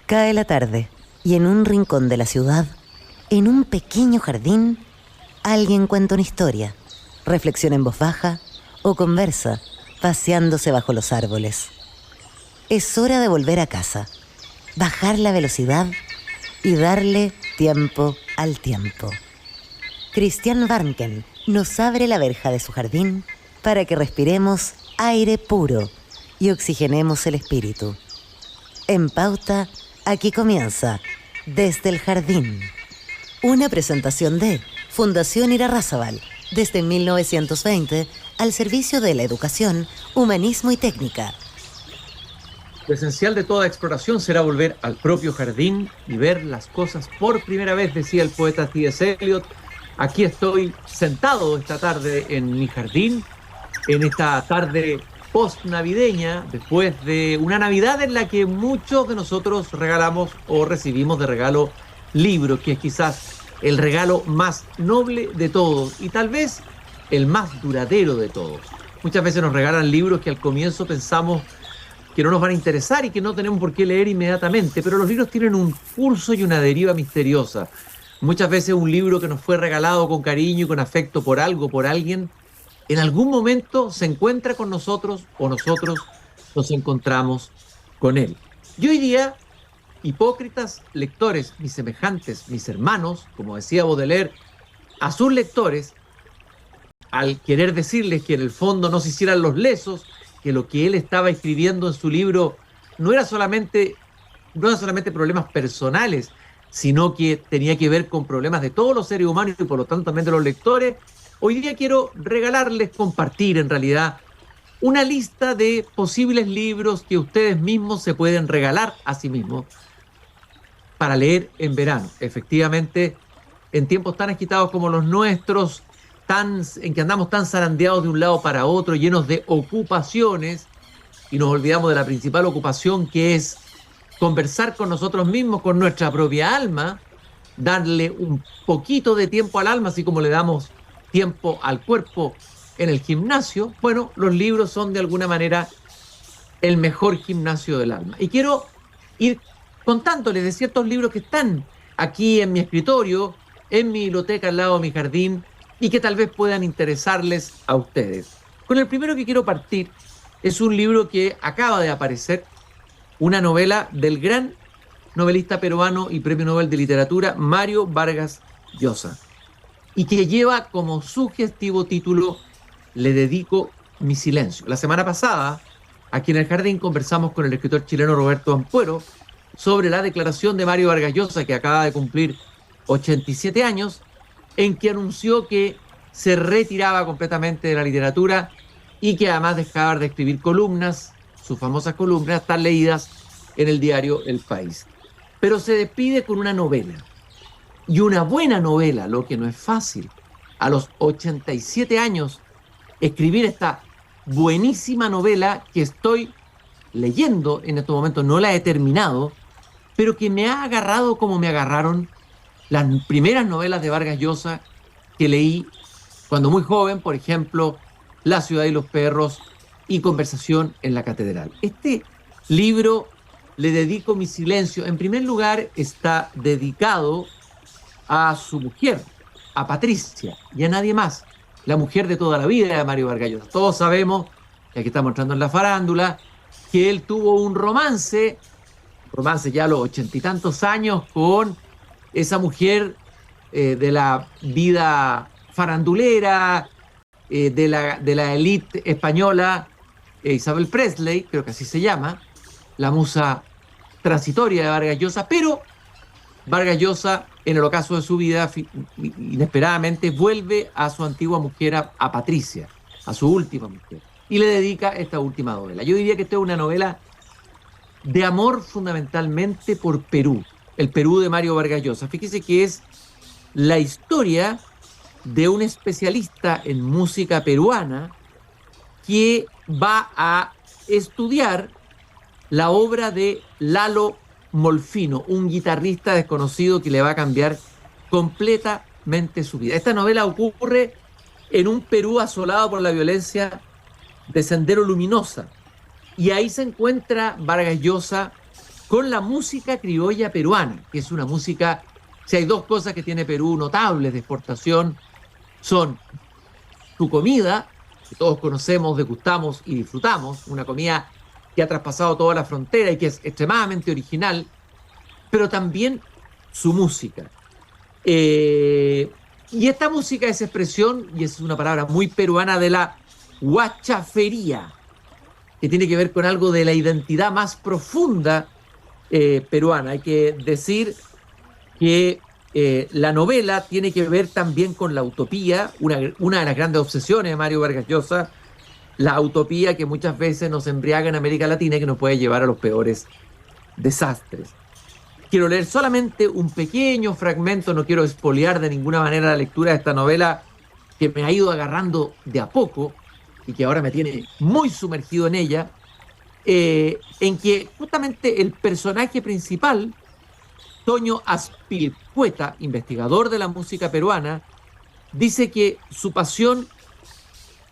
Cae la tarde y en un rincón de la ciudad, en un pequeño jardín, alguien cuenta una historia, reflexiona en voz baja o conversa, paseándose bajo los árboles. Es hora de volver a casa, bajar la velocidad y darle tiempo al tiempo. Christian Warnken nos abre la verja de su jardín para que respiremos aire puro y oxigenemos el espíritu. En Pauta, aquí comienza Desde el Jardín. Una presentación de Fundación Irarrázaval, desde 1920, al servicio de la educación, humanismo y técnica. Lo esencial de toda exploración será volver al propio jardín y ver las cosas por primera vez, decía el poeta T.S. Eliot. Aquí estoy sentado esta tarde en mi jardín, en esta tarde post-navideña, después de una Navidad en la que muchos de nosotros regalamos o recibimos de regalo libros, que es quizás el regalo más noble de todos y tal vez el más duradero de todos. Muchas veces nos regalan libros que al comienzo pensamos que no nos van a interesar y que no tenemos por qué leer inmediatamente, pero los libros tienen un curso y una deriva misteriosa. Muchas veces un libro que nos fue regalado con cariño y con afecto por algo, por alguien, en algún momento se encuentra con nosotros o nosotros nos encontramos con él. Y hoy día, hipócritas lectores, mis semejantes, mis hermanos, como decía Baudelaire, a sus lectores, al querer decirles que en el fondo no se hicieran los lesos, que lo que él estaba escribiendo en su libro no eran solamente problemas personales, sino que tenía que ver con problemas de todos los seres humanos y por lo tanto también de los lectores. Hoy día quiero regalarles, compartir en realidad, una lista de posibles libros que ustedes mismos se pueden regalar a sí mismos para leer en verano. Efectivamente, en tiempos tan agitados como los nuestros, en que andamos tan zarandeados de un lado para otro, llenos de ocupaciones, y nos olvidamos de la principal ocupación, que es conversar con nosotros mismos, con nuestra propia alma, darle un poquito de tiempo al alma, así como le damos tiempo al cuerpo en el gimnasio. Bueno, los libros son de alguna manera el mejor gimnasio del alma. Y quiero ir contándoles de ciertos libros que están aquí en mi escritorio, en mi biblioteca al lado de mi jardín, y que tal vez puedan interesarles a ustedes. Con el primero que quiero partir es un libro que acaba de aparecer, una novela del gran novelista peruano y premio Nobel de Literatura, Mario Vargas Llosa, y que lleva como sugestivo título Le dedico mi silencio. La semana pasada, aquí en el jardín, conversamos con el escritor chileno Roberto Ampuero sobre la declaración de Mario Vargas Llosa, que acaba de cumplir 87 años, en que anunció que se retiraba completamente de la literatura y que además dejaba de escribir columnas, sus famosas columnas, tan leídas en el diario El País. Pero se despide con una novela, y una buena novela, lo que no es fácil. A los 87 años, escribir esta buenísima novela que estoy leyendo en estos momentos, no la he terminado, pero que me ha agarrado como me agarraron las primeras novelas de Vargas Llosa que leí cuando muy joven, por ejemplo, La ciudad y los perros y Conversación en la catedral. Este libro, Le dedico mi silencio, en primer lugar está dedicado a su mujer, a Patricia, y a nadie más, la mujer de toda la vida de Mario Vargas Llosa. Todos sabemos, y aquí estamos entrando en la farándula, que él tuvo un romance ya a los 80 y tantos años con esa mujer de la vida farandulera, de la élite española, Isabel Presley, creo que así se llama, la musa transitoria de Vargas Llosa, pero Vargas Llosa, en el ocaso de su vida, inesperadamente vuelve a su antigua mujer, a Patricia, a su última mujer, y le dedica esta última novela. Yo diría que esta es una novela de amor fundamentalmente por Perú, el Perú de Mario Vargas Llosa. Fíjese que es la historia de un especialista en música peruana que va a estudiar la obra de Lalo Molfino, un guitarrista desconocido que le va a cambiar completamente su vida. Esta novela ocurre en un Perú asolado por la violencia de Sendero Luminosa, y ahí se encuentra Vargas Llosa con la música criolla peruana, que es una música, si hay dos cosas que tiene Perú notables de exportación, son su comida, que todos conocemos, degustamos y disfrutamos, una comida que ha traspasado toda la frontera y que es extremadamente original, pero también su música. Y esta música es expresión, y es una palabra muy peruana, de la huachafería, que tiene que ver con algo de la identidad más profunda peruana. Hay que decir que la novela tiene que ver también con la utopía, una de las grandes obsesiones de Mario Vargas Llosa, la utopía que muchas veces nos embriaga en América Latina y que nos puede llevar a los peores desastres. Quiero leer solamente un pequeño fragmento, no quiero espolear de ninguna manera la lectura de esta novela que me ha ido agarrando de a poco y que ahora me tiene muy sumergido en ella, en que justamente el personaje principal, Toño Azpilicueta, investigador de la música peruana, dice que su pasión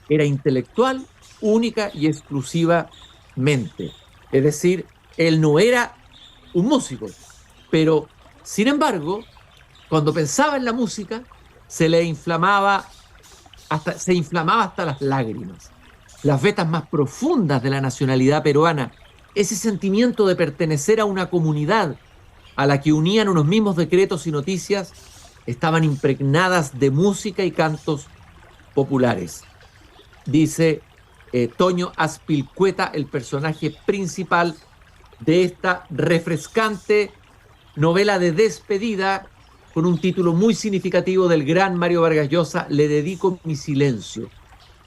era intelectual, única y exclusivamente. Es decir, él no era un músico, pero sin embargo, cuando pensaba en la música, se inflamaba hasta las lágrimas. Las vetas más profundas de la nacionalidad peruana, ese sentimiento de pertenecer a una comunidad a la que unían unos mismos decretos y noticias, estaban impregnadas de música y cantos populares. Dice Toño Azpilicueta, el personaje principal de esta refrescante novela de despedida, con un título muy significativo del gran Mario Vargas Llosa, Le dedico mi silencio.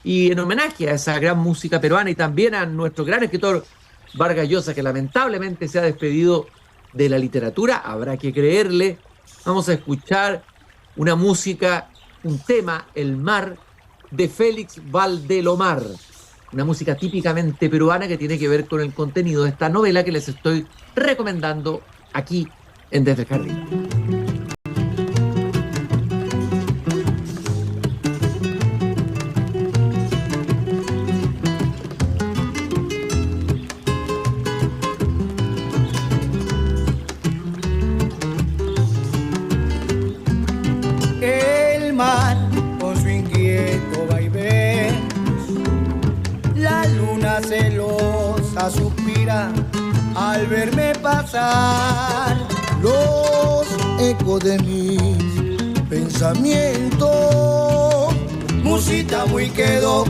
Y en homenaje a esa gran música peruana y también a nuestro gran escritor Vargas Llosa, que lamentablemente se ha despedido de la literatura, habrá que creerle, vamos a escuchar una música, un tema, El mar, de Félix Valdelomar, una música típicamente peruana que tiene que ver con el contenido de esta novela que les estoy recomendando aquí en Desde el Jardín. El mar con su inquieto vaivén, la luna celosa suspira al verme pasar. Los ecos de mis pensamientos, musita muy quedó,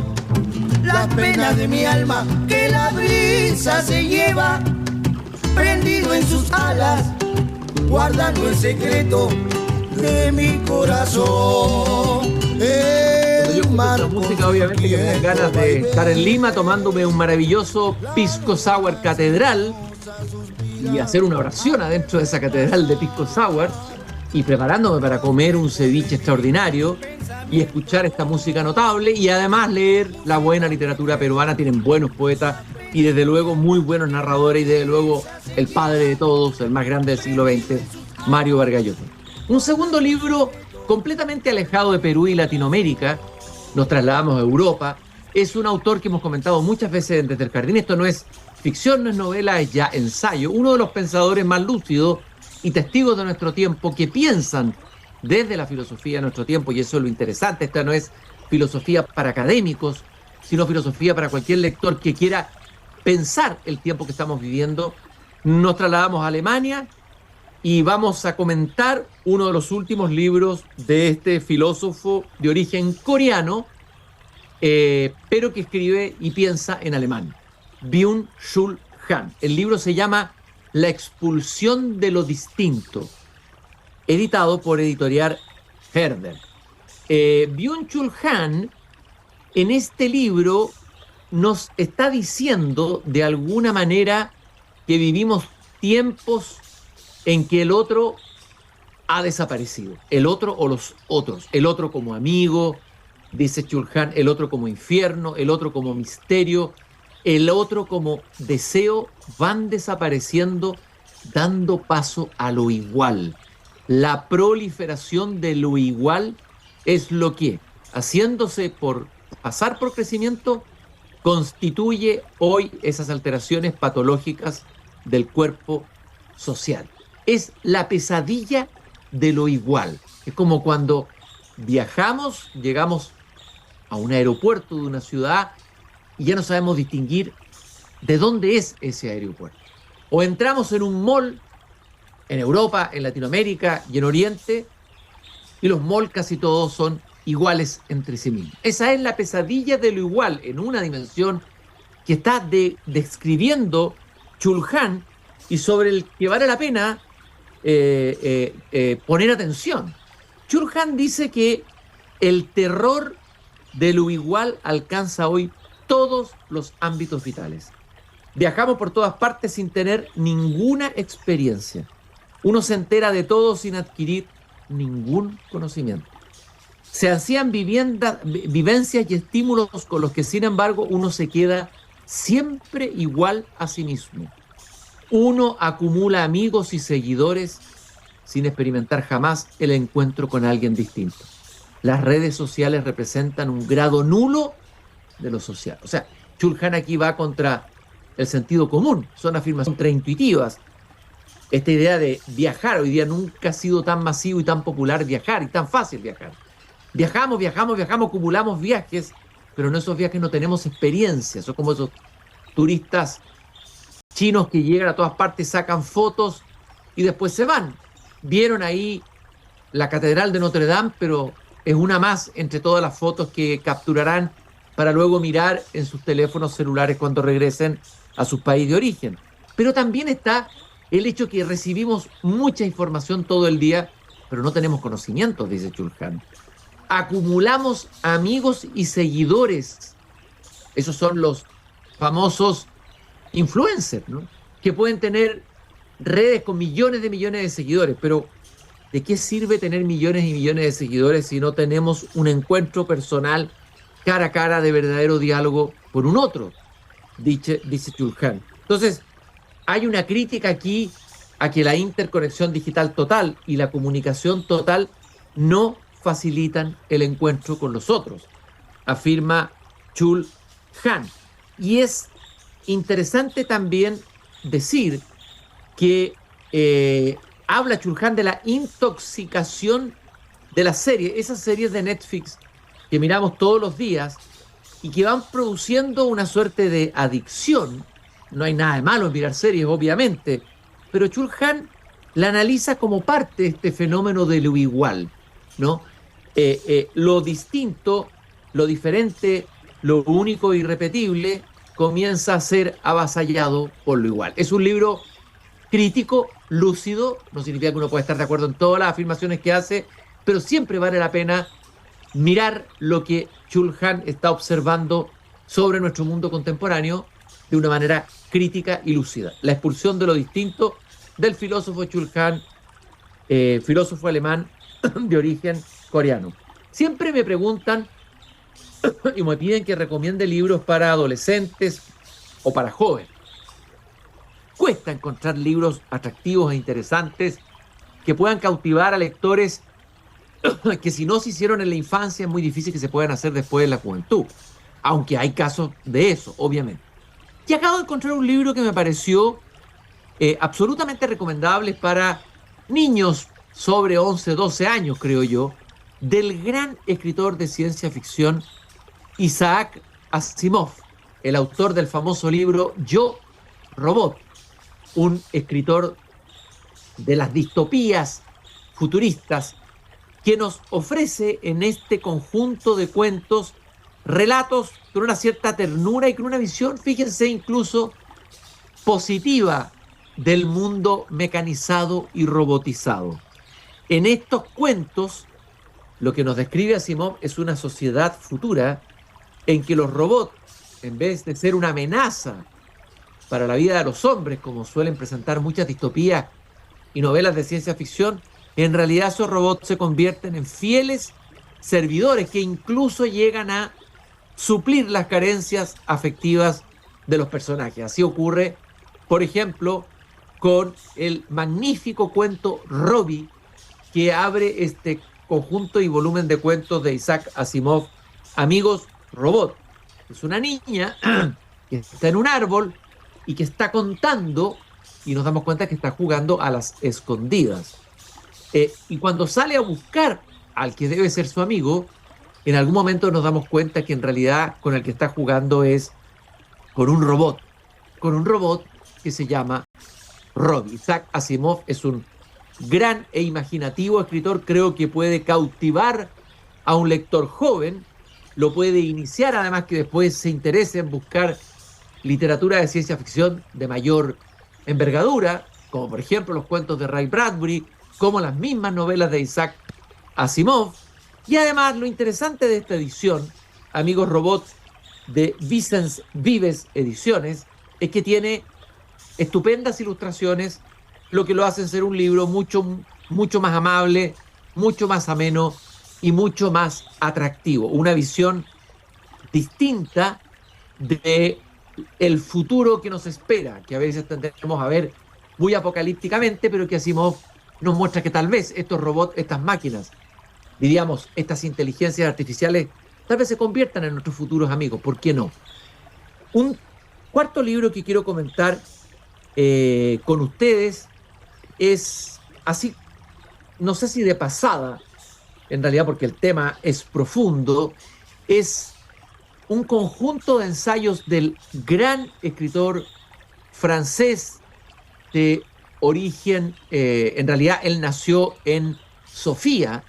las penas de mi alma que la brisa se lleva, prendido en sus alas, guardando el secreto de mi corazón. Cuando yo escucho música, obviamente que me dan ganas de estar en Lima tomándome un maravilloso pisco sour catedral y hacer una oración adentro de esa catedral de pisco sour y preparándome para comer un ceviche extraordinario y escuchar esta música notable y además leer la buena literatura peruana. Tienen buenos poetas y desde luego muy buenos narradores y desde luego el padre de todos, el más grande del siglo XX, Mario Vargas Llosa. Un segundo libro completamente alejado de Perú y Latinoamérica, nos trasladamos a Europa. Es un autor que hemos comentado muchas veces Desde el Jardín. Esto no es ficción, no es novela, es ya ensayo. Uno de los pensadores más lúcidos y testigos de nuestro tiempo que piensan desde la filosofía de nuestro tiempo, y eso es lo interesante. Esta no es filosofía para académicos, sino filosofía para cualquier lector que quiera pensar el tiempo que estamos viviendo. Nos trasladamos a Alemania y vamos a comentar uno de los últimos libros de este filósofo de origen coreano, pero que escribe y piensa en alemán, Byung-Chul Han. El libro se llama La expulsión de lo distinto, editado por Editorial Herder. Byung-Chul Han, en este libro, nos está diciendo de alguna manera que vivimos tiempos en que el otro ha desaparecido. El otro o los otros. El otro como amigo, dice Chul Han, el otro como infierno, el otro como misterio, el otro como deseo, van desapareciendo, dando paso a lo igual. La proliferación de lo igual es lo que, haciéndose pasar por crecimiento, constituye hoy esas alteraciones patológicas del cuerpo social. Es la pesadilla de lo igual. Es como cuando viajamos, llegamos a un aeropuerto de una ciudad y ya no sabemos distinguir de dónde es ese aeropuerto. O entramos en un mall en Europa, en Latinoamérica y en Oriente, y los malls casi todos son iguales entre sí mismos. Esa es la pesadilla de lo igual en una dimensión que está describiendo Chul Han y sobre el que vale la pena poner atención. Chul Han dice que el terror de lo igual alcanza hoy todos los ámbitos vitales. Viajamos por todas partes sin tener ninguna experiencia. Uno se entera de todo sin adquirir ningún conocimiento. Se hacían vivencias y estímulos con los que, sin embargo, uno se queda siempre igual a sí mismo. Uno acumula amigos y seguidores sin experimentar jamás el encuentro con alguien distinto. Las redes sociales representan un grado nulo de lo social. O sea, Chul Han aquí va contra el sentido común. Son afirmaciones contraintuitivas. Esta idea de viajar, hoy día nunca ha sido tan masivo y tan popular viajar y tan fácil viajar. Viajamos, acumulamos viajes, pero en esos viajes no tenemos experiencia. Son como esos turistas chinos que llegan a todas partes, sacan fotos y después se van. Vieron ahí la Catedral de Notre Dame, pero es una más entre todas las fotos que capturarán para luego mirar en sus teléfonos celulares cuando regresen a su país de origen. Pero también está el hecho que recibimos mucha información todo el día, pero no tenemos conocimientos, dice Chul Han. Acumulamos amigos y seguidores. Esos son los famosos influencers, ¿no? Que pueden tener redes con millones de seguidores, pero ¿de qué sirve tener millones y millones de seguidores si no tenemos un encuentro personal cara a cara de verdadero diálogo con un otro? Dice Chul Han. Entonces, hay una crítica aquí a que la interconexión digital total y la comunicación total no facilitan el encuentro con los otros, afirma Chul Han. Y es interesante también decir que habla Chul Han de la intoxicación de las series, esas series de Netflix que miramos todos los días y que van produciendo una suerte de adicción. No hay nada de malo en mirar series, obviamente, pero Chul Han la analiza como parte de este fenómeno de lo igual, ¿no? Lo distinto, lo diferente, lo único e irrepetible comienza a ser avasallado por lo igual. Es un libro crítico, lúcido, no significa que uno pueda estar de acuerdo en todas las afirmaciones que hace, pero siempre vale la pena mirar lo que Chul Han está observando sobre nuestro mundo contemporáneo de una manera crítica y lúcida. La expulsión de lo distinto del filósofo Chul Han, filósofo alemán de origen coreano. Siempre me preguntan y me piden que recomiende libros para adolescentes o para jóvenes. Cuesta encontrar libros atractivos e interesantes que puedan cautivar a lectores que si no se hicieron en la infancia es muy difícil que se puedan hacer después en la juventud, aunque hay casos de eso, obviamente. Y acabo de encontrar un libro que me pareció absolutamente recomendable para niños sobre 11, 12 años, creo yo, del gran escritor de ciencia ficción Isaac Asimov, el autor del famoso libro Yo, Robot, un escritor de las distopías futuristas que nos ofrece en este conjunto de cuentos relatos con una cierta ternura y con una visión, fíjense, incluso positiva del mundo mecanizado y robotizado. En estos cuentos, lo que nos describe Asimov es una sociedad futura en que los robots, en vez de ser una amenaza para la vida de los hombres, como suelen presentar muchas distopías y novelas de ciencia ficción, en realidad esos robots se convierten en fieles servidores que incluso llegan a suplir las carencias afectivas de los personajes. Así ocurre, por ejemplo, con el magnífico cuento Robbie, que abre este conjunto y volumen de cuentos de Isaac Asimov, Amigos Robot. Es una niña que está en un árbol y que está contando y nos damos cuenta que está jugando a las escondidas. Y cuando sale a buscar al que debe ser su amigo, en algún momento nos damos cuenta que en realidad con el que está jugando es con un robot que se llama Robbie. Isaac Asimov es un gran e imaginativo escritor, creo que puede cautivar a un lector joven, lo puede iniciar además que después se interese en buscar literatura de ciencia ficción de mayor envergadura, como por ejemplo los cuentos de Ray Bradbury, como las mismas novelas de Isaac Asimov. Y además lo interesante de esta edición, amigos robots, de Vicens Vives Ediciones, es que tiene estupendas ilustraciones, lo que lo hace ser un libro mucho más amable, mucho más ameno y mucho más atractivo. Una visión distinta de el futuro que nos espera, que a veces tendemos a ver muy apocalípticamente, pero que Asimov nos muestra que tal vez estos robots, estas máquinas, diríamos, estas inteligencias artificiales, tal vez se conviertan en nuestros futuros amigos. ¿Por qué no? Un cuarto libro que quiero comentar con ustedes es así, no sé si de pasada, en realidad porque el tema es profundo, es un conjunto de ensayos del gran escritor francés de origen, en realidad él nació en Sofía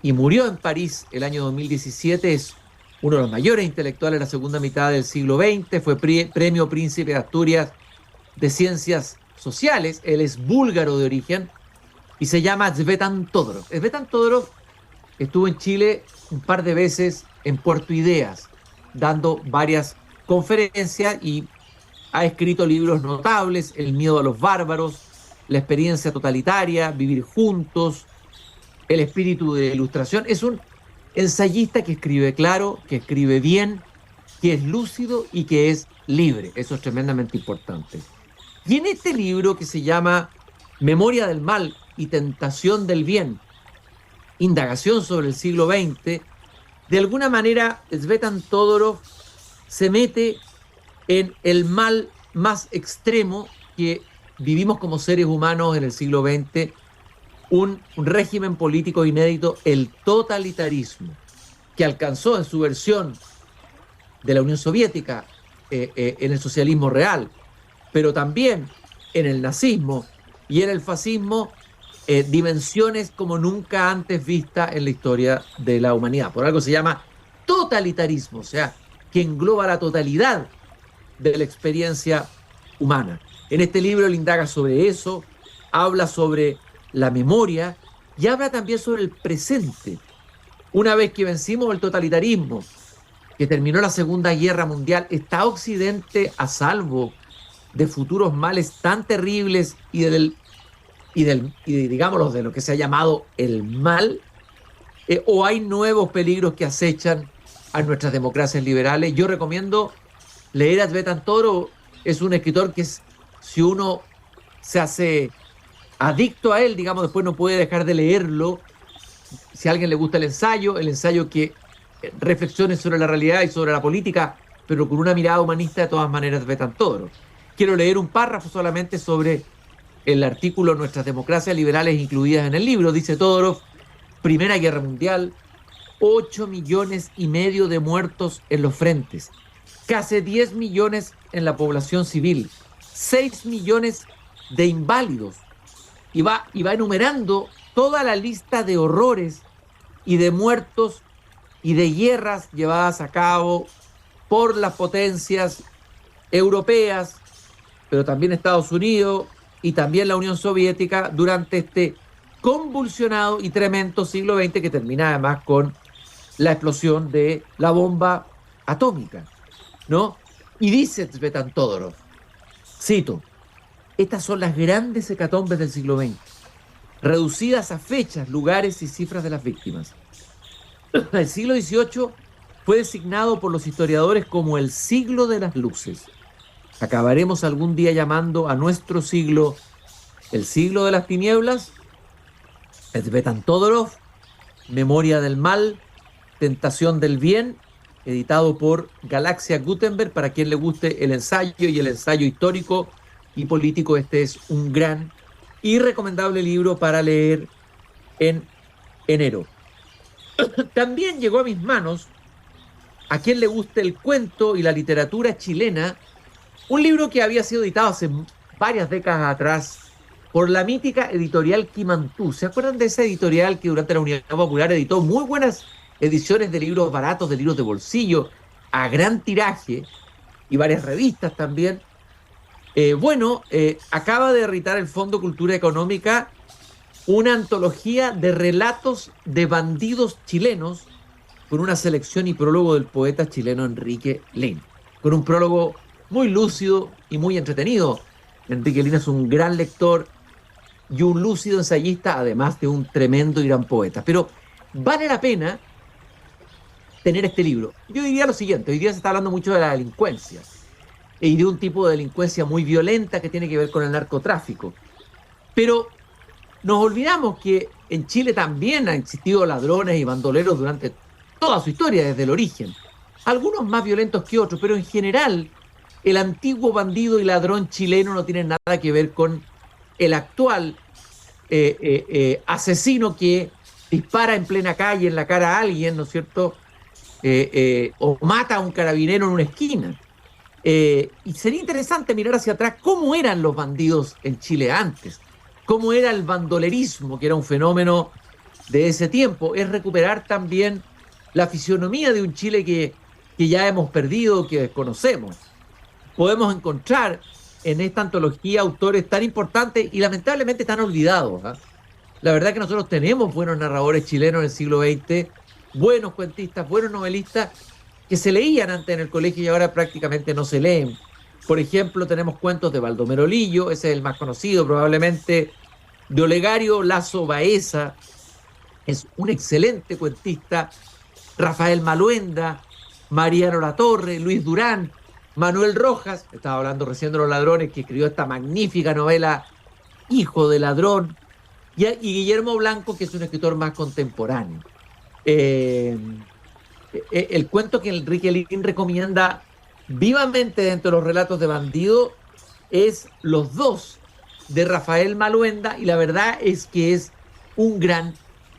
y murió en París el año 2017, es uno de los mayores intelectuales de la segunda mitad del siglo XX, fue premio Príncipe de Asturias de Ciencias Sociales, él es búlgaro de origen y se llama Tzvetan Todorov. Tzvetan Todorov estuvo en Chile un par de veces en Puerto Ideas, dando varias conferencias y ha escrito libros notables, El miedo a los bárbaros, La experiencia totalitaria, Vivir juntos, El espíritu de ilustración. Es un ensayista que escribe claro, que escribe bien, que es lúcido y que es libre. Eso es tremendamente importante. Y en este libro que se llama Memoria del mal y tentación del bien, indagación sobre el siglo XX, de alguna manera Tzvetan Todorov se mete en el mal más extremo que vivimos como seres humanos en el siglo XX, un régimen político inédito, el totalitarismo, que alcanzó en su versión de la Unión Soviética, en el socialismo real, pero también en el nazismo y en el fascismo, dimensiones como nunca antes vistas en la historia de la humanidad. Por algo se llama totalitarismo, o sea, que engloba la totalidad de la experiencia humana. En este libro él indaga sobre eso, habla sobre la memoria y habla también sobre el presente. Una vez que vencimos el totalitarismo, que terminó la Segunda Guerra Mundial, ¿está Occidente a salvo de futuros males tan terribles y digámoslo, de lo que se ha llamado el mal? ¿O hay nuevos peligros que acechan a nuestras democracias liberales? Yo recomiendo leer a Tzvetan Todorov. Es un escritor que si uno se hace adicto a él, digamos, después no puede dejar de leerlo. Si a alguien le gusta el ensayo que reflexione sobre la realidad y sobre la política, pero con una mirada humanista, de todas maneras, Tzvetan Todorov. Quiero leer un párrafo solamente sobre el artículo Nuestras democracias liberales incluidas en el libro. Dice Todorov: Primera Guerra Mundial, 8,5 millones de muertos en los frentes, casi 10 millones en la población civil, 6 millones de inválidos. Y va enumerando toda la lista de horrores y de muertos y de guerras llevadas a cabo por las potencias europeas, pero también Estados Unidos y también la Unión Soviética durante este convulsionado y tremendo siglo XX, que termina además con la explosión de la bomba atómica, ¿no? Y dice Tzvetan Todorov, cito: estas son las grandes hecatombes del siglo XX, reducidas a fechas, lugares y cifras de las víctimas. El siglo XVIII fue designado por los historiadores como el siglo de las luces. ¿Acabaremos algún día llamando a nuestro siglo el siglo de las tinieblas? Tzvetan Todorov, Memoria del mal, tentación del bien, editado por Galaxia Gutenberg, para quien le guste el ensayo y el ensayo histórico y político, este es un gran y recomendable libro para leer en enero. También llegó a mis manos, a quien le guste el cuento y la literatura chilena, un libro que había sido editado hace varias décadas atrás por la mítica editorial Quimantú. ¿Se acuerdan de esa editorial que durante la Unidad Popular editó muy buenas ediciones de libros baratos, de libros de bolsillo, a gran tiraje, y varias revistas también? Acaba de editar el Fondo Cultura Económica una antología de relatos de bandidos chilenos con una selección y prólogo del poeta chileno Enrique Lin, con un prólogo muy lúcido y muy entretenido. Enrique Lin es un gran lector y un lúcido ensayista, además de un tremendo y gran poeta. Pero vale la pena tener este libro. Yo diría lo siguiente: hoy día se está hablando mucho de la delincuencia y de un tipo de delincuencia muy violenta que tiene que ver con el narcotráfico. Pero nos olvidamos que en Chile también han existido ladrones y bandoleros durante toda su historia, desde el origen. Algunos más violentos que otros, pero en general el antiguo bandido y ladrón chileno no tiene nada que ver con el actual asesino que dispara en plena calle en la cara a alguien, ¿no es cierto? O mata a un carabinero en una esquina. Y sería interesante mirar hacia atrás cómo eran los bandidos en Chile antes, cómo era el bandolerismo, que era un fenómeno de ese tiempo. Es recuperar también la fisionomía de un Chile que ya hemos perdido, que desconocemos. Podemos encontrar en esta antología autores tan importantes y lamentablemente tan olvidados, ¿eh? La verdad que nosotros tenemos buenos narradores chilenos en el siglo XX, buenos cuentistas, buenos novelistas, que se leían antes en el colegio y ahora prácticamente no se leen. Por ejemplo, tenemos cuentos de Baldomero Lillo, ese es el más conocido probablemente, de Olegario Lazo Baeza, es un excelente cuentista, Rafael Maluenda, Mariano Latorre, Luis Durán, Manuel Rojas, estaba hablando recién de Los Ladrones, que escribió esta magnífica novela Hijo de Ladrón, y Guillermo Blanco, que es un escritor más contemporáneo. El cuento que Enrique Lin recomienda vivamente dentro de los relatos de bandido es Los Dos, de Rafael Maluenda, y la verdad es que es un gran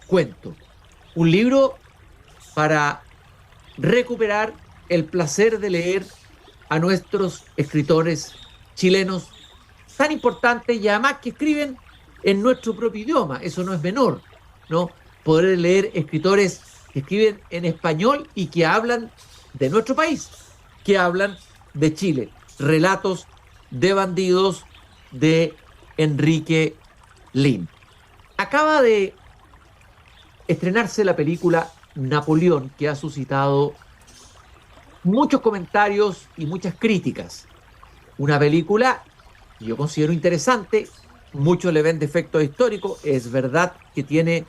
cuento. Un libro para recuperar el placer de leer a nuestros escritores chilenos tan importantes y además que escriben en nuestro propio idioma. Eso no es menor, ¿no? Poder leer escritores que escriben en español y que hablan de nuestro país, que hablan de Chile. Relatos de bandidos de Enrique Lin. Acaba de estrenarse la película Napoleón, que ha suscitado muchos comentarios y muchas críticas. Una película que yo considero interesante, muchos le ven defectos históricos, es verdad que tiene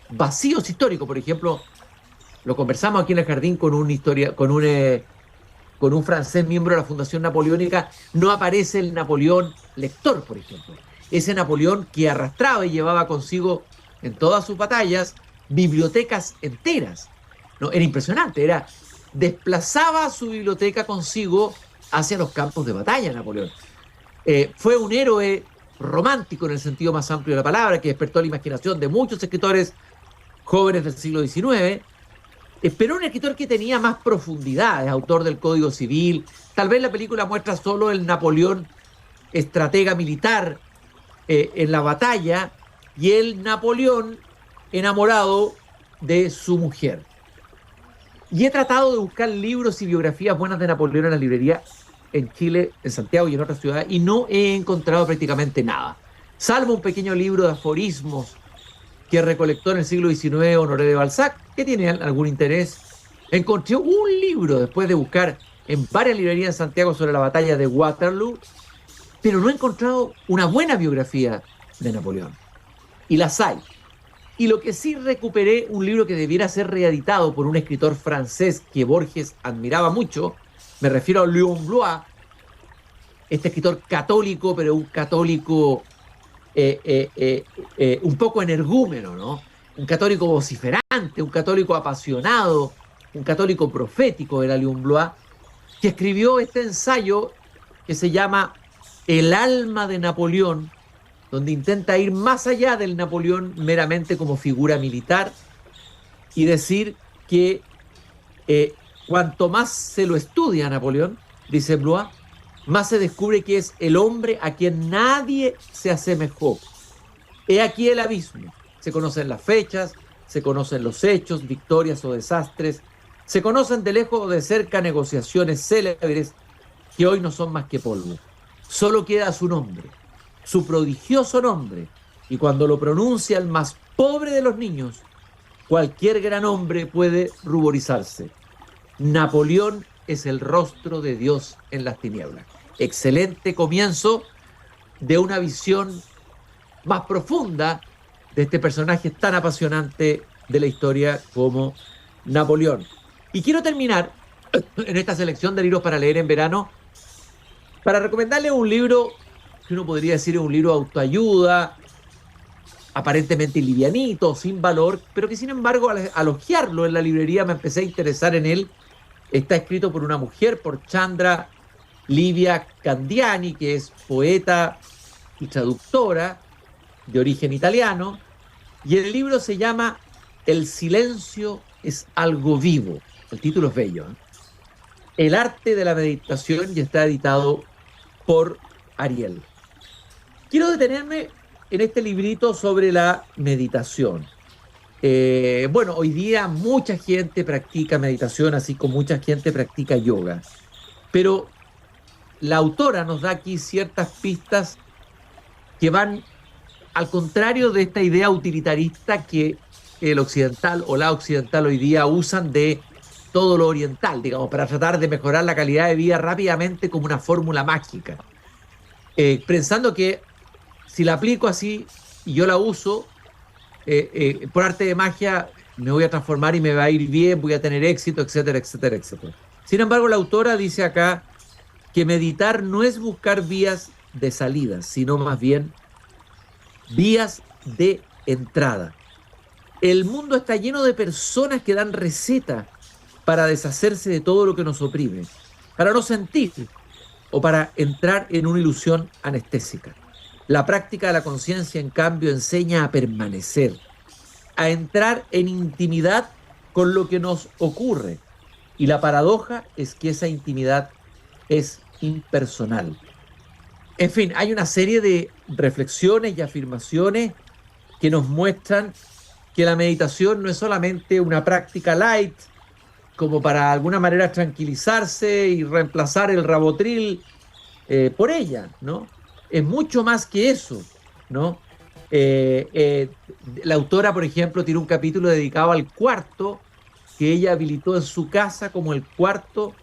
vacíos históricos. Por ejemplo, lo conversamos aquí en el jardín con un francés miembro de la Fundación Napoleónica. No aparece el Napoleón lector, por ejemplo. Ese Napoleón que arrastraba y llevaba consigo en todas sus batallas bibliotecas enteras, ¿no? Era impresionante, desplazaba su biblioteca consigo hacia los campos de batalla, Napoleón. Fue un héroe romántico en el sentido más amplio de la palabra, que despertó la imaginación de muchos escritores jóvenes del siglo XIX, pero un escritor que tenía más profundidad, es autor del Código Civil. Tal vez la película muestra solo el Napoleón estratega militar en la batalla y el Napoleón enamorado de su mujer. Y he tratado de buscar libros y biografías buenas de Napoleón en la librería en Chile, en Santiago y en otras ciudades, y no he encontrado prácticamente nada, salvo un pequeño libro de aforismos que recolectó en el siglo XIX Honoré de Balzac, que tiene algún interés. Encontré un libro, después de buscar en varias librerías en Santiago, sobre la batalla de Waterloo, pero no he encontrado una buena biografía de Napoleón. Y las hay. Y lo que sí recuperé, un libro que debiera ser reeditado por un escritor francés que Borges admiraba mucho, me refiero a Léon Blois, este escritor católico, pero un católico un poco energúmeno, ¿no? Un católico vociferante, un católico apasionado, un católico profético, era Léon Blois, que escribió este ensayo que se llama el alma de Napoleón, donde intenta ir más allá del Napoleón meramente como figura militar y decir que cuanto más se lo estudia a Napoleón, dice Blois, más se descubre que es el hombre a quien nadie se asemejó. He aquí el abismo. Se conocen las fechas, se conocen los hechos, victorias o desastres, se conocen de lejos o de cerca negociaciones célebres que hoy no son más que polvo. Solo queda su nombre, su prodigioso nombre, y cuando lo pronuncia el más pobre de los niños, cualquier gran hombre puede ruborizarse. Napoleón es el rostro de Dios en las tinieblas. Excelente comienzo de una visión más profunda de este personaje tan apasionante de la historia como Napoleón. Y quiero terminar en esta selección de libros para leer en verano para recomendarle un libro que uno podría decir es un libro de autoayuda, aparentemente livianito, sin valor, pero que sin embargo al hojearlo en la librería me empecé a interesar en él. Está escrito por una mujer, por Chandra Livia Candiani, que es poeta y traductora de origen italiano, y el libro se llama El silencio es algo vivo. El título es bello, ¿eh? El arte de la meditación, y está editado por Ariel. Quiero detenerme en este librito sobre la meditación. Bueno, hoy día mucha gente practica meditación, así como mucha gente practica yoga. Pero la autora nos da aquí ciertas pistas que van al contrario de esta idea utilitarista que el occidental o la occidental hoy día usan de todo lo oriental, digamos, para tratar de mejorar la calidad de vida rápidamente como una fórmula mágica. Pensando que si la aplico así y yo la uso, por arte de magia me voy a transformar y me va a ir bien, voy a tener éxito, etcétera, etcétera, etcétera. Sin embargo, la autora dice acá que meditar no es buscar vías de salida, sino más bien vías de entrada. El mundo está lleno de personas que dan recetas para deshacerse de todo lo que nos oprime, para no sentir o para entrar en una ilusión anestésica. La práctica de la conciencia, en cambio, enseña a permanecer, a entrar en intimidad con lo que nos ocurre. Y la paradoja es que esa intimidad es impersonal. En fin, hay una serie de reflexiones y afirmaciones que nos muestran que la meditación no es solamente una práctica light, como para alguna manera tranquilizarse y reemplazar el rabotril por ella, ¿no? Es mucho más que eso, ¿no? La autora, por ejemplo, tiene un capítulo dedicado al cuarto que ella habilitó en su casa como el cuarto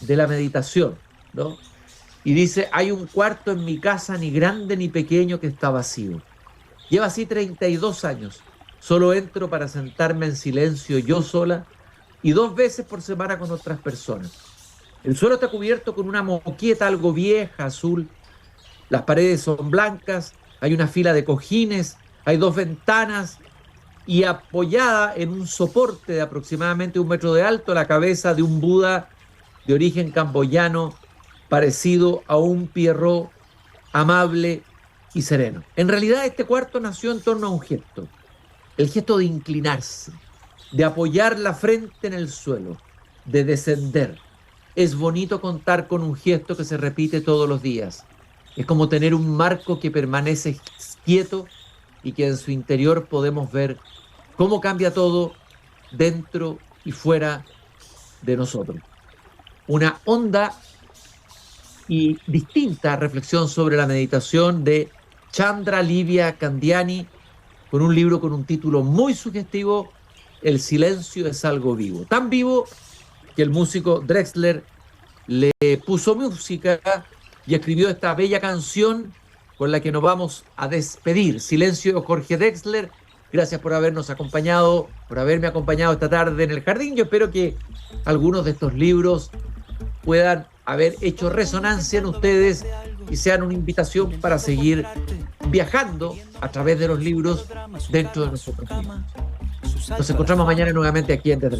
de la meditación, ¿no? Y dice, hay un cuarto en mi casa, ni grande ni pequeño, que está vacío. Lleva así 32 años. Solo entro para sentarme en silencio yo sola y 2 veces por semana con otras personas. El suelo está cubierto con una moqueta algo vieja, azul. Las paredes son blancas, hay una fila de cojines, hay 2 ventanas y apoyada en un soporte de aproximadamente 1 metro de alto, la cabeza de un Buda de origen camboyano, parecido a un Pierrot amable y sereno. En realidad este cuarto nació en torno a un gesto, el gesto de inclinarse, de apoyar la frente en el suelo, de descender. Es bonito contar con un gesto que se repite todos los días. Es como tener un marco que permanece quieto y que en su interior podemos ver cómo cambia todo dentro y fuera de nosotros. Una honda y distinta reflexión sobre la meditación de Chandra Livia Candiani, con un libro con un título muy sugestivo, El silencio es algo vivo. Tan vivo que el músico Drexler le puso música y escribió esta bella canción con la que nos vamos a despedir. Silencio, Jorge Drexler. Gracias por habernos acompañado, por haberme acompañado esta tarde en el jardín. Yo espero que algunos de estos libros puedan haber hecho resonancia en ustedes y sean una invitación para seguir viajando a través de los libros dentro de nosotros mismos. Nos encontramos mañana nuevamente aquí en Desde